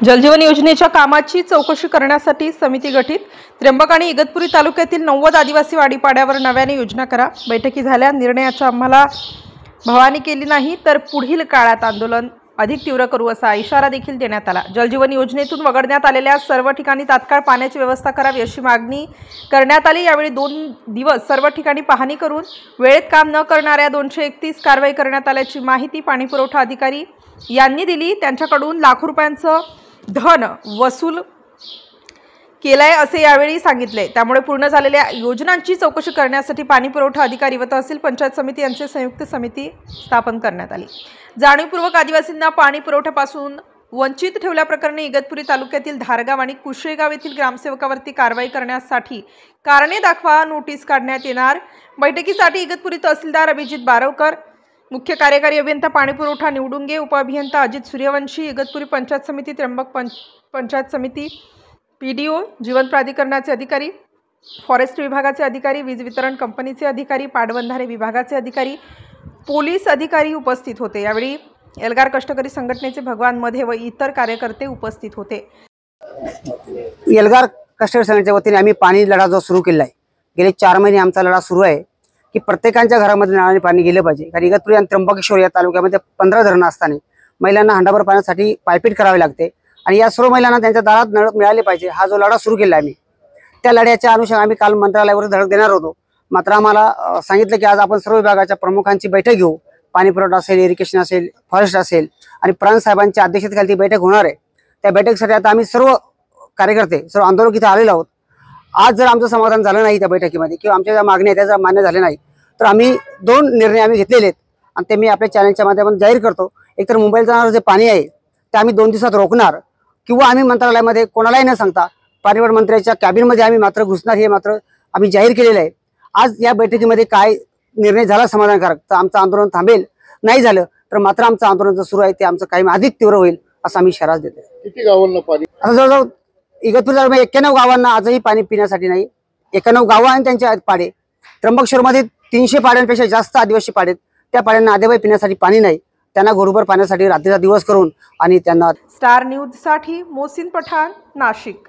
जलजीवन योजनेच्या कामाची चौकशी करण्यासाठी समिती गठीत। त्र्यंबक आणि इगतपुरी तालुक्यातील 90 आदिवासी वाडीपाड्यावर नव्याने योजना करा। बैठकी झाल्या। निर्णयाची आम्हाला भवानी केली नाही तर पुढील काळात आंदोलन अधिक तीव्र करू असा इशारा देखील देण्यात आला। जलजीवन योजनेतून वगळण्यात आलेल्या सर्व ठिकाणी तात्काळ पाण्याची व्यवस्था करावी अशी मागणी करण्यात आली। यावेळी 2 दिवस सर्व ठिकाणी पाहणी करून वेळेत काम न करणाऱ्या 231 कारवाई करण्यात आल्याची माहिती पाणीपुरवठा अधिकारी यांनी दिली। त्यांच्याकडून लाखो रुपयांचं धन वसूल केलाय असे यावेळी सांगितले। त्यामुळे पूर्ण झालेल्या योजनांची चौकशी करण्यासाठी पाणीपुरवठा अधिकारी व तहसील पंचायत समिती यांची संयुक्त समिती स्थापन करण्यात आली। जाणीवपूर्वक आदिवासींना पाणी पुरवठ्यापासून वंचित ठेवल्याप्रकरणी इगतपुरी तालुक्यातील धारगाव आणि कुशेगाव येथील ग्रामसेवकावरती कारवाई करण्यासाठी कारणे दाखवा नोटीस काढण्यात येणार। बैठकीसाठी इगतपुरी तहसीलदार अभिजित बारवकर, मुख्य कार्यकारी अभियंता पाणीपुरवठा निवडुंगे, उपअभियंता अजित सूर्यवंशी, इगतपुरी पंचायत समिती, त्र्यंबक पंचायत समिती, पीडीओ, जीवन प्राधिकरणाचे अधिकारी, फॉरेस्ट विभागाचे अधिकारी, वीज वितरण कंपनीचे अधिकारी, पाटबंधारे विभागाचे अधिकारी, पोलीस अधिकारी उपस्थित होते। यावेळी एल्गार कष्टकरी संघटनेचे भगवान मध्ये व इतर कार्यकर्ते उपस्थित होते। एल्गार कष्टकरी संघटनेच्या वतीने आम्ही पाणी लढा जो सुरू केला आहे, गेले 4 महिने आमचा लढा सुरू आहे की प्रत्येकाच्या घरामध्ये नळाने पाणी गेले पाहिजे। कारण इगतपुरी आणि त्र्यंबकेश्वर या तालुक्यामध्ये 15 धरणं असताना महिलांना हंडाभर पाण्यासाठी पायपीट करावी लागते आणि या सर्व महिलांना त्यांच्या दारात नळ मिळाले पाहिजे। हा जो लढा सुरू केला आम्ही, त्या लढ्याच्या अनुषंगाने आम्ही काल मंत्रालयावर धडक देणार होतो। मात्र आम्हाला सांगितलं की आज आपण सर्व विभागाच्या प्रमुखांची बैठक घेऊ। पाणी पुरवठा असेल, इरिगेशन असेल, फॉरेस्ट असेल आणि प्रांत साहेबांच्या अध्यक्षतेखाली ती बैठक होणार आहे। त्या बैठकीसाठी आता आम्ही सर्व कार्यकर्ते, सर्व आंदोलक इथे आलेलो आहोत। आज जर आमचं समाधान झालं नाही त्या बैठकीमध्ये किंवा आमच्या ज्या मागण्या त्या जर मान्य झाल्या नाही तर आम्ही 2 निर्णय आम्ही घेतलेले आहेत आणि ते मी आपल्या चॅनलच्या माध्यमातून जाहीर करतो। एकतर मुंबईला जाणारं जे पाणी आहे ते आम्ही 2 दिवसात रोखणार किंवा आम्ही मंत्रालयामध्ये कोणालाही न सांगता पाणीपुरवठा मंत्र्याच्या कॅबिनमध्ये आम्ही मात्र घुसणार, हे मात्र आम्ही जाहीर केलेलं आहे। आज या बैठकीमध्ये काय निर्णय झाला समाधानकारक तर आमचं आंदोलन थांबेल, नाही झालं तर मात्र आमचं आंदोलन जे सुरू आहे ते आमचं काही अधिक तीव्र होईल असा आम्ही इशारा देतो। किती गावांना पाणी? आता जवळजवळ इगतपुरी तालुक्यात 91 गावांना आजही पाणी पिण्यासाठी नाही। 91 गावं आणि त्यांचे पाडे, त्र्यंबकेश्वरमध्ये 300 पाड्यांपेक्षा जास्त आदिवासी पाडेत, त्या पाड्यांना अद्याप पिण्यासाठी पाणी नाही। त्यांना घरोघर पाण्यासाठी रात्रीचा दिवस करून आणि त्यांना स्टार न्यूज साठी मोहसिन पठाण, नाशिक।